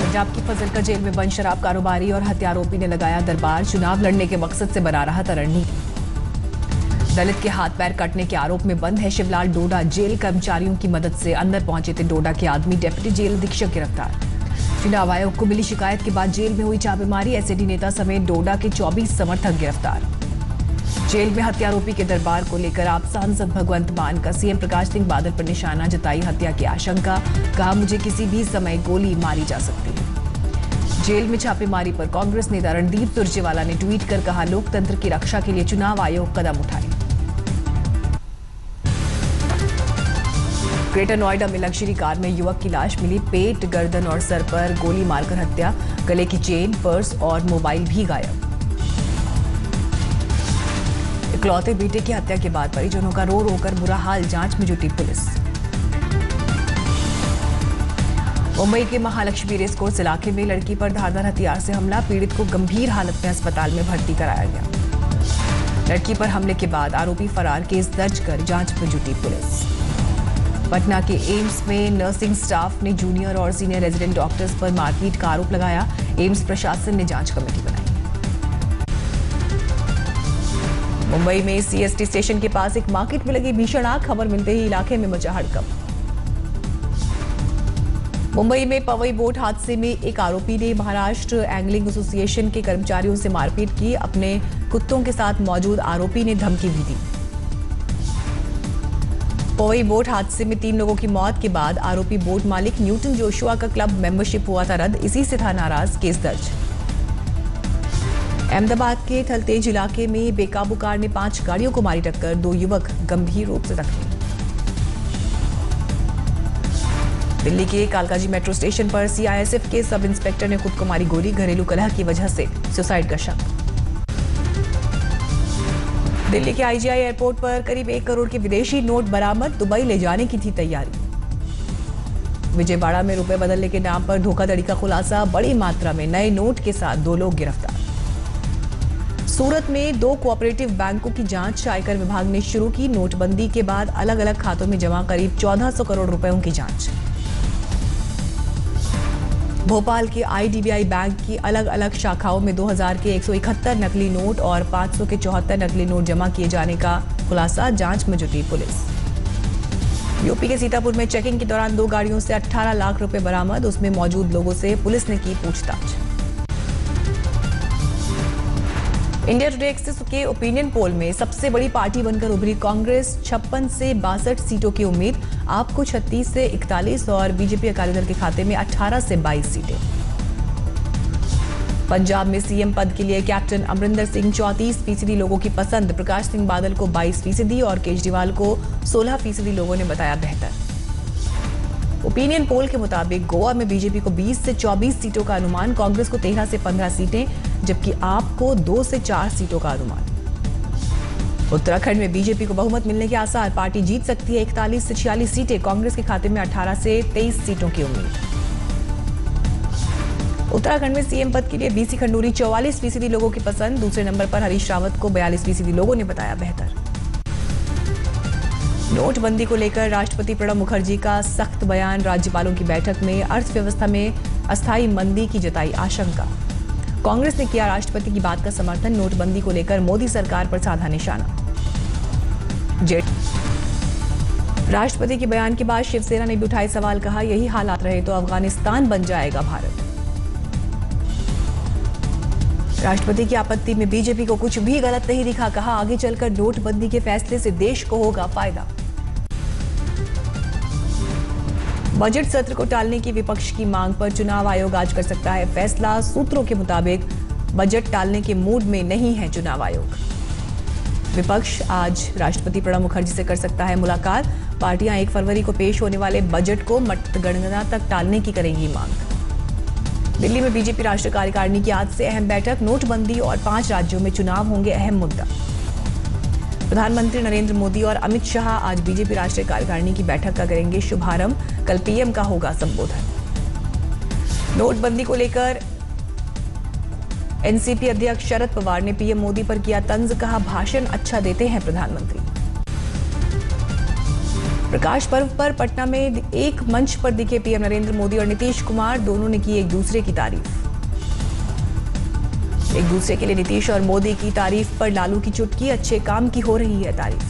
पंजाब की फजलका जेल में बंद शराब कारोबारी और हत्यारोपी ने लगाया दरबार। चुनाव लड़ने के मकसद से बना रहा था रणनीति। दलित के हाथ पैर काटने के आरोप में बंद है शिवलाल डोडा। जेल कर्मचारियों की मदद से अंदर पहुंचे थे डोडा के आदमी। डिप्टी जेल अधीक्षक गिरफ्तार। चुनाव आयोग को मिली शिकायत के बाद जेल में हुई छापेमारी। एसएडी नेता समेत डोडा के 24 समर्थक गिरफ्तार। जेल में हत्यारोपी के दरबार को लेकर आप सांसद भगवंत मान का सीएम प्रकाश सिंह बादल पर निशाना जताई। हत्या की आशंका, कहा मुझे किसी भी समय गोली मारी जा सकती है। जेल में छापेमारी पर कांग्रेस नेता रणदीप सुरजेवाला ने ट्वीट कर कहा लोकतंत्र की रक्षा के लिए चुनाव आयोग कदम उठाए। ग्रेटर नोएडा में लग्जरी कार में युवक की लाश मिली। पेट, गर्दन और सर पर गोली मारकर हत्या। गले की चेन, पर्स और मोबाइल भी गायब। इकलौते बेटे की हत्या के बाद परिजनों का रो रोकर बुरा हाल। जांच में जुटी पुलिस। मुंबई के महालक्ष्मी रेस कोर्स इलाके में लड़की पर धारदार हथियार से हमला। पीड़ित को गंभीर हालत में अस्पताल में भर्ती कराया गया। लड़की पर हमले के बाद आरोपी फरार। केस दर्ज कर जांच में जुटी पुलिस। पटना के एम्स में नर्सिंग स्टाफ ने जूनियर और सीनियर रेजिडेंट डॉक्टर्स पर मारपीट का आरोप लगाया। एम्स प्रशासन ने जांच कमेटी बनाई। मुंबई में सीएसटी स्टेशन के पास एक मार्केट में लगी भीषण आग। खबर मिलते ही इलाके में मचा हड़कंप। मुंबई में पवई बोट हादसे में एक आरोपी ने महाराष्ट्र एंगलिंग एसोसिएशन के कर्मचारियों से मारपीट की। अपने कुत्तों के साथ मौजूद आरोपी ने धमकी भी दी। पवई बोट हादसे में 3 लोगों की मौत के बाद आरोपी बोट मालिक न्यूटन जोशुआ का क्लब मेंबरशिप हुआ था रद्द। इसी से था नाराज। केस दर्ज। अहमदाबाद के थलतेज इलाके में बेकाबू कार ने 5 गाड़ियों को मारी टक्कर। 2 युवक गंभीर रूप से जख्मी। दिल्ली के कालकाजी मेट्रो स्टेशन पर सीआईएसएफ के सब इंस्पेक्टर ने खुद को मारी गोली। घरेलू कलह की वजह से सुसाइड का शक। दिल्ली के आईजीआई एयरपोर्ट पर करीब 1 करोड़ के विदेशी नोट बरामद। दुबई ले जाने की थी तैयारी। विजयवाड़ा में रुपए बदलने के नाम पर धोखाधड़ी का खुलासा। बड़ी मात्रा में नए नोट के साथ 2 लोग गिरफ्तार। सूरत में 2 कोऑपरेटिव बैंकों की जांच आयकर विभाग ने शुरू की। नोटबंदी के बाद अलग अलग खातों में जमा करीब 1400 करोड़ रुपयों की जांच। भोपाल के आईडीबीआई बैंक की अलग अलग शाखाओं में 2000 के 171 नकली नोट और 500 के 74 नकली नोट जमा किए जाने का खुलासा। जांच में जुटी पुलिस। यूपी के सीतापुर में चेकिंग के दौरान 2 गाड़ियों से 18 लाख रुपए बरामद। उसमें मौजूद लोगों से पुलिस ने की पूछताछ। इंडिया टुडे एक्सिस के ओपिनियन पोल में सबसे बड़ी पार्टी बनकर उभरी कांग्रेस। 56 से 62 सीटों की उम्मीद। आप को 36 से 41 और बीजेपी अकाली दल के खाते में 18 से 22 सीटें। पंजाब में सीएम पद के लिए कैप्टन अमरिंदर सिंह 34% लोगों की पसंद। प्रकाश सिंह बादल को 22% और केजरीवाल को 16% लोगों ने बताया बेहतर। ओपिनियन पोल के मुताबिक गोवा में बीजेपी को 20 से 24 सीटों का अनुमान। कांग्रेस को 13 से 15 सीटें, जबकि आप को 2 से 4 सीटों का अनुमान। उत्तराखंड में बीजेपी को बहुमत मिलने के आसार। पार्टी जीत सकती है 41 से 46 सीटें। कांग्रेस के खाते में 18 से 23 सीटों की उम्मीद। उत्तराखंड में सीएम पद के लिए बीसी खंडूरी 44% लोगों की पसंद। दूसरे नंबर पर हरीश रावत को 42% लोगों ने बताया बेहतर। नोटबंदी को लेकर राष्ट्रपति प्रणब मुखर्जी का सख्त बयान। राज्यपालों की बैठक में अर्थव्यवस्था में अस्थायी मंदी की जताई आशंका। कांग्रेस ने किया राष्ट्रपति की बात का समर्थन। नोटबंदी को लेकर मोदी सरकार पर साधा निशाना। राष्ट्रपति के बयान के बाद शिवसेना ने भी उठाए सवाल। कहा यही हालात रहे तो अफगानिस्तान बन जाएगा भारत। राष्ट्रपति की आपत्ति में बीजेपी को कुछ भी गलत नहीं दिखा। कहा आगे चलकर नोटबंदी के फैसले से देश को होगा फायदा। बजट सत्र को टालने की विपक्ष की मांग पर चुनाव आयोग आज कर सकता है फैसला। सूत्रों के मुताबिक बजट टालने के मूड में नहीं है चुनाव आयोग। विपक्ष आज राष्ट्रपति प्रणब मुखर्जी से कर सकता है मुलाकात। पार्टियां 1 फरवरी को पेश होने वाले बजट को मतगणना तक टालने की करेंगी मांग। दिल्ली में बीजेपी राष्ट्रीय कार्यकारिणी की आज से अहम बैठक। नोटबंदी और 5 राज्यों में चुनाव होंगे अहम मुद्दा। प्रधानमंत्री नरेंद्र मोदी और अमित शाह आज बीजेपी राष्ट्रीय कार्यकारिणी की बैठक का करेंगे शुभारंभ। कल पीएम का होगा संबोधन। नोटबंदी को लेकर एनसीपी अध्यक्ष शरद पवार ने पीएम मोदी पर किया तंज। कहा भाषण अच्छा देते हैं प्रधानमंत्री। प्रकाश पर्व पर पटना में एक मंच पर दिखे पीएम नरेंद्र मोदी और नीतीश कुमार। दोनों ने की एक दूसरे की तारीफ। एक दूसरे के लिए नीतीश और मोदी की तारीफ पर लालू की चुटकी। अच्छे काम की हो रही है तारीफ।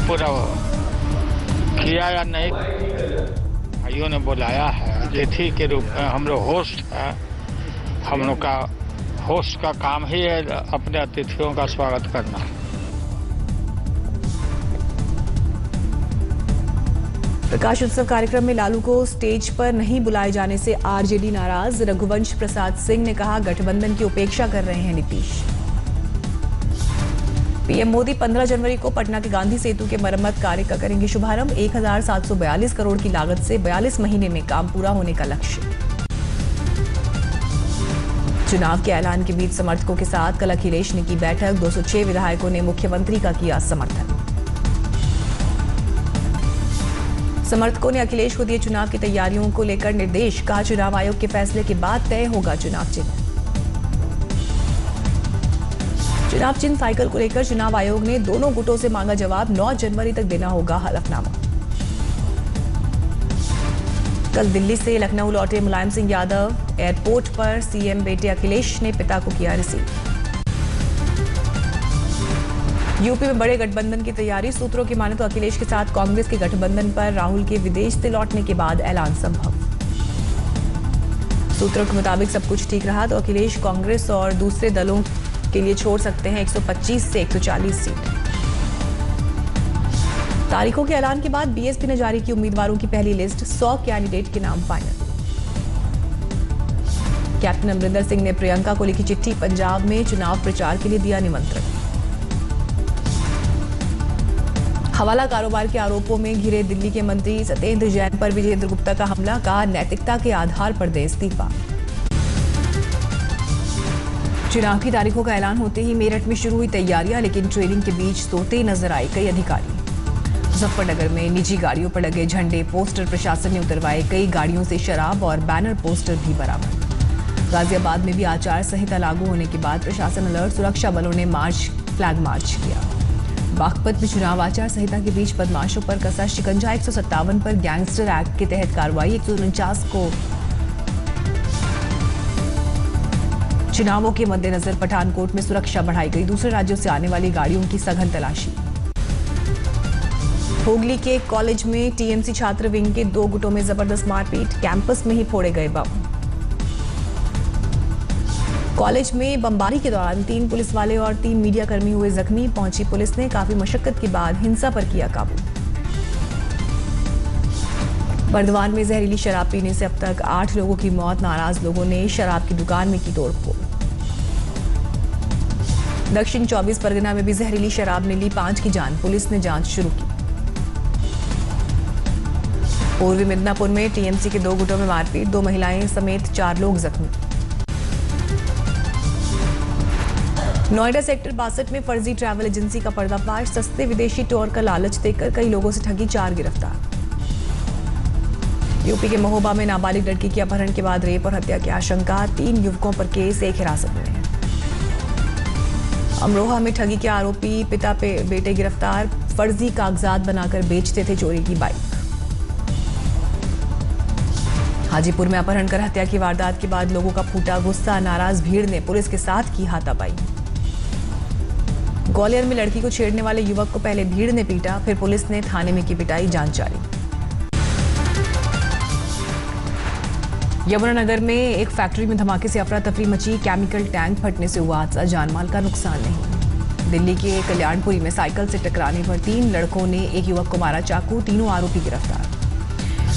पूरा किया या नहीं, भाइयों ने बुलाया है अतिथि के रूप में। हम लोग होस्ट है, हम लोग का होस्ट का काम ही है अपने अतिथियों का स्वागत करना। प्रकाश उत्सव कार्यक्रम में लालू को स्टेज पर नहीं बुलाए जाने से आरजेडी नाराज। रघुवंश प्रसाद सिंह ने कहा गठबंधन की उपेक्षा कर रहे हैं नीतीश। पीएम मोदी 15 जनवरी को पटना के गांधी सेतु के मरम्मत कार्य का करेंगे शुभारंभ। 1742 करोड़ की लागत से 42 महीने में काम पूरा होने का लक्ष्य। चुनाव के ऐलान के बीच समर्थकों के साथ कल अखिलेश ने की बैठक। 206 विधायकों ने मुख्यमंत्री का किया समर्थन। समर्थकों ने अखिलेश को दिए चुनाव की तैयारियों को लेकर निर्देश। कहा चुनाव आयोग के फैसले के बाद तय होगा चुनाव चिन्ह। चुनाव चिन्ह साइकिल को लेकर चुनाव आयोग ने दोनों गुटों से मांगा जवाब। 9 जनवरी तक देना होगा हलफनामा। कल दिल्ली से लखनऊ लौटे मुलायम सिंह यादव। एयरपोर्ट पर सीएम बेटे अखिलेश ने पिता को किया रिसीव। यूपी में बड़े गठबंधन की तैयारी। सूत्रों की माने तो अखिलेश के साथ कांग्रेस के गठबंधन पर राहुल के विदेश से लौटने के बाद ऐलान संभव। सूत्रों के मुताबिक सब कुछ ठीक रहा तो अखिलेश कांग्रेस और दूसरे दलों के लिए छोड़ सकते हैं 125 से 140 सीट। तारीखों के ऐलान के बाद बीएसपी ने जारी की उम्मीदवारों की पहली लिस्ट। 100 कैंडिडेट के नाम फाइनल। कैप्टन अमरिंदर सिंह ने प्रियंका को लिखी चिट्ठी। पंजाब में चुनाव प्रचार के लिए दिया निमंत्रण। हवाला कारोबार के आरोपों में घिरे दिल्ली के मंत्री सत्येंद्र जैन पर विजेंद्र गुप्ता का हमला। कहा नैतिकता के आधार पर दे इस्तीफा। चुनाव की तारीखों का ऐलान होते ही मेरठ में शुरू हुई तैयारियां, लेकिन ट्रेनिंग के बीच सोते नजर आए कई अधिकारी। मुजफ्फरनगर में निजी गाड़ियों पर लगे झंडे पोस्टर प्रशासन ने उतरवाए। कई गाड़ियों से शराब और बैनर पोस्टर भी बरामद। गाजियाबाद में भी आचार संहिता लागू होने के बाद प्रशासन अलर्ट। सुरक्षा बलों ने फ्लैग मार्च किया। बागपत में चुनाव आचार संहिता के बीच बदमाशों पर कसा शिकंजा। 157 पर गैंगस्टर एक्ट के तहत कार्रवाई। 149 को चुनावों के मद्देनजर पठानकोट में सुरक्षा बढ़ाई गई। दूसरे राज्यों से आने वाली गाड़ियों की सघन तलाशी। हुगली के कॉलेज में टीएमसी छात्र विंग के 2 गुटों में जबरदस्त मारपीट। कैंपस में ही फोड़े गए बम। कॉलेज में बमबारी के दौरान 3 पुलिस वाले और 3 मीडिया कर्मी हुए जख्मी। पहुंची पुलिस ने काफी मशक्कत के बाद हिंसा पर किया काबू। बर्दवान में जहरीली शराब पीने से अब तक 8 लोगों की मौत। नाराज लोगों ने शराब की दुकान में की तोड़फोड़। दक्षिण 24 परगना में भी जहरीली शराब ने ली 5 की जान। पुलिस ने जांच शुरू की। पूर्वी मिदनापुर में टीएमसी के 2 गुटों में मारपीट। 2 महिलाएं समेत 4 लोग जख्मी। नोएडा सेक्टर 62 में फर्जी ट्रैवल एजेंसी का पर्दाफाश। सस्ते विदेशी टूर का लालच देकर कई लोगों से ठगी 4 गिरफ्तार। यूपी के महोबा में नाबालिग लड़की की अपहरण के बाद रेप और हत्या की आशंका। 3 युवकों पर केस, 1 हिरासत में। अमरोहा में ठगी के आरोपी पिता पे बेटे गिरफ्तार। फर्जी कागजात बनाकर बेचते थे चोरी की बाइक। हाजीपुर में अपहरण कर हत्या की वारदात के बाद लोगों का फूटा गुस्सा। नाराज भीड़ ने पुलिस के साथ की हाथापाई। ग्वालियर में लड़की को छेड़ने वाले युवक को पहले भीड़ ने पीटा, फिर पुलिस ने थाने में की पिटाई। जांच जारी। यमुनानगर में एक फैक्ट्री में धमाके से अफरा तफरी मची। केमिकल टैंक फटने से हुआ हादसा। जानमाल का नुकसान नहीं। दिल्ली के कल्याणपुरी में साइकिल से टकराने पर 3 लड़कों ने एक युवक को मारा चाकू। तीनों आरोपी गिरफ्तार।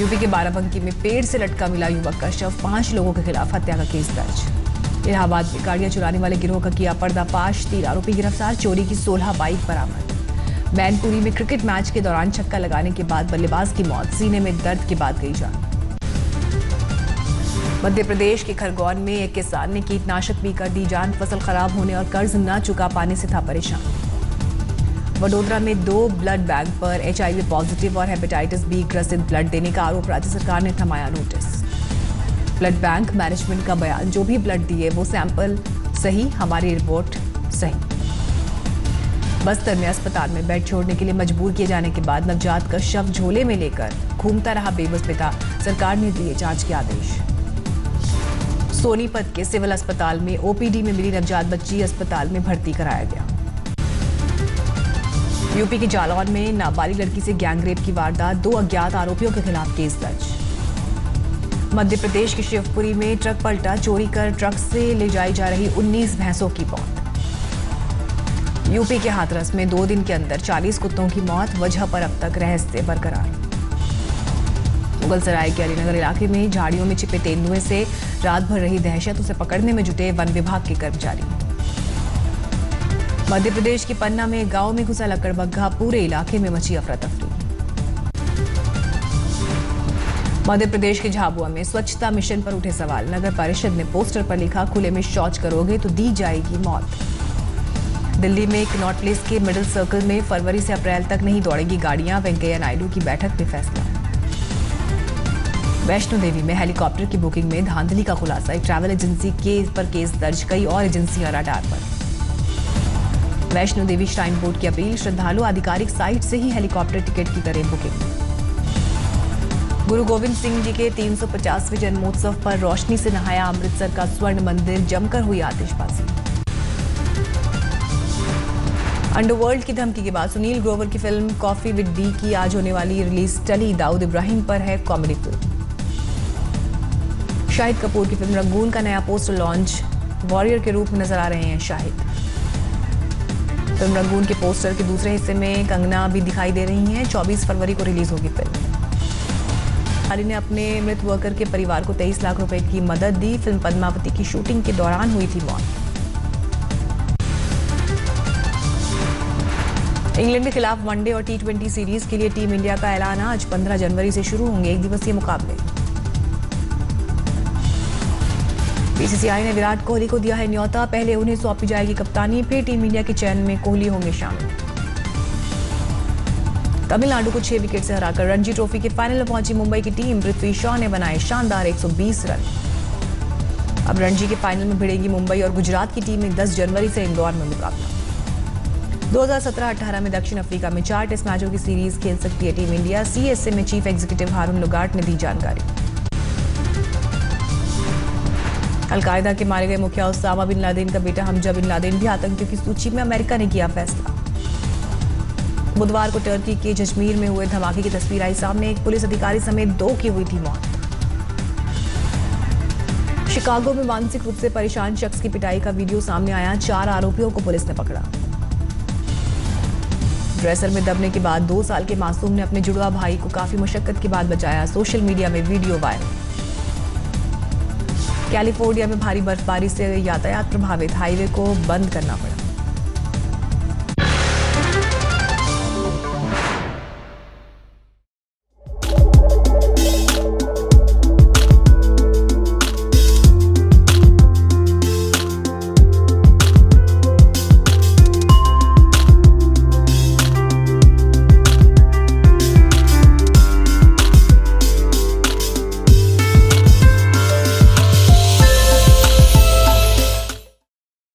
यूपी के बाराबंकी में पेड़ से लटका मिला युवक का शव। 5 लोगों के खिलाफ हत्या का केस दर्ज। इलाहाबाद में गाड़ियां चुराने वाले गिरोह का किया पर्दाफाश। 3 आरोपी गिरफ्तार। चोरी की 16 बाइक बरामद। मैनपुरी में क्रिकेट मैच के दौरान छक्का लगाने के बाद बल्लेबाज की मौत। सीने में दर्द के बाद गई जान। मध्य प्रदेश के खरगोन में एक किसान ने कीटनाशक पीकर दी जान। फसल खराब होने और कर्ज न चुका पाने से था परेशान। वडोदरा में 2 ब्लड बैंक पर HIV पॉजिटिव और हेपेटाइटिस B ग्रसित ब्लड देने का आरोप। राज्य सरकार ने थमाया नोटिस। ब्लड बैंक मैनेजमेंट का बयान, जो भी ब्लड दिए वो सैंपल सही, हमारी रिपोर्ट सही। बस्तर में अस्पताल में बेड छोड़ने के लिए मजबूर किए जाने के बाद नवजात का शव झोले में लेकर घूमता रहा बेबस पिता, सरकार ने दिए जांच के आदेश। सोनीपत के सिविल अस्पताल में ओपीडी में मिली नवजात बच्ची अस्पताल में भर्ती कराया गया। यूपी के जालौन में नाबालिग लड़की से गैंगरेप की वारदात, 2 अज्ञात आरोपियों के खिलाफ केस दर्ज। मध्य प्रदेश के शिवपुरी में ट्रक पलटा, चोरी कर ट्रक से ले जाई जा रही 19 भैंसों की मौत। यूपी के हाथरस में 2 दिन के अंदर 40 कुत्तों की मौत, वजह पर अब तक रहस्य बरकरार। मुगलसराय के अलीनगर इलाके में झाड़ियों में छिपे तेंदुए से रात भर रही दहशत, उसे पकड़ने में जुटे वन विभाग के कर्मचारी। मध्य प्रदेश के पन्ना में गांव में घुसा लकड़बग्घा, पूरे इलाके में मची अफरा तफरी। मध्य प्रदेश के झाबुआ में स्वच्छता मिशन पर उठे सवाल, नगर परिषद ने पोस्टर पर लिखा, खुले में शौच करोगे तो दी जाएगी मौत। दिल्ली में कनॉट प्लेस के मिडिल सर्कल में फरवरी से अप्रैल तक नहीं दौड़ेगी गाड़ियां, वेंकैया नायडू की बैठक में फैसला। वैष्णो देवी में हेलीकॉप्टर की बुकिंग में धांधली का खुलासा, एक ट्रैवल एजेंसी पर केस दर्ज, कई और एजेंसियां रडार पर। वैष्णो देवी श्राइन बोर्ड की अपील, श्रद्धालु आधिकारिक साइट से ही हेलीकॉप्टर टिकट की करें बुकिंग। गुरु गोविंद सिंह जी के 350वें जन्मोत्सव पर रोशनी से नहाया अमृतसर का स्वर्ण मंदिर, जमकर हुई आतिशबाजी। अंडरवर्ल्ड की धमकी के बाद सुनील ग्रोवर की फिल्म कॉफी विद डी की आज होने वाली रिलीज टली, दाऊद इब्राहिम पर है कॉमेडी फिल्म। शाहिद कपूर की फिल्म रंगून का नया पोस्टर लॉन्च, वॉरियर के रूप में नजर आ रहे हैं शाहिद। फिल्म रंगून के पोस्टर के दूसरे हिस्से में कंगना भी दिखाई दे रही हैं। 24 फरवरी को रिलीज होगी फिल्म। हाल ही ने अपने मृत वर्कर के परिवार को 23 लाख रुपए की मदद दी। फिल्म पद्मावती की शूटिंग के दौरान हुई थी मौत। इंग्लैंड के खिलाफ वनडे और T20 सीरीज के लिए टीम इंडिया का ऐलान, आज 15 जनवरी से शुरू होंगे 1 दिवसीय मुकाबले। बीसीसीआई ने विराट कोहली को दिया है न्योता, पहले उन्हें सौंपी जाएगी कप्तानी, फिर टीम इंडिया के चयन में कोहली होंगे शामिल। तमिलनाडु को 6 विकेट से हराकर रणजी ट्रॉफी के फाइनल में पहुंची मुंबई की टीम, पृथ्वी शॉ ने बनाए शानदार 120 रन। अब रणजी के फाइनल में भिड़ेगी मुंबई और गुजरात की टीम में 10 जनवरी से इंदौर में मुकाबला। 2017-18 में दक्षिण अफ्रीका में 4 टेस्ट मैचों की सीरीज खेल सकती है टीम इंडिया, सीएसए में चीफ एग्जीक्यूटिव हारून लुगार्ट ने दी जानकारी। अलकायदा के मारे गए मुखिया उसामा बिन लादेन का बेटा हमजा बिन लादेन भी आतंकियों की सूची में, अमेरिका ने किया फैसला। बुधवार को टर्की के जजमीर में हुए धमाके की तस्वीर आई सामने, एक पुलिस अधिकारी समेत 2 की हुई थी मौत। शिकागो में मानसिक रूप से परेशान शख्स की पिटाई का वीडियो सामने आया, 4 आरोपियों को पुलिस ने पकड़ा। ड्रेसर में दबने के बाद 2 साल के मासूम ने अपने जुड़वा भाई को काफी मशक्कत के बाद बचाया, सोशल मीडिया में वीडियो वायरल। कैलिफोर्निया में भारी बर्फबारी से यातायात प्रभावित, हाईवे को बंद करना पड़ा।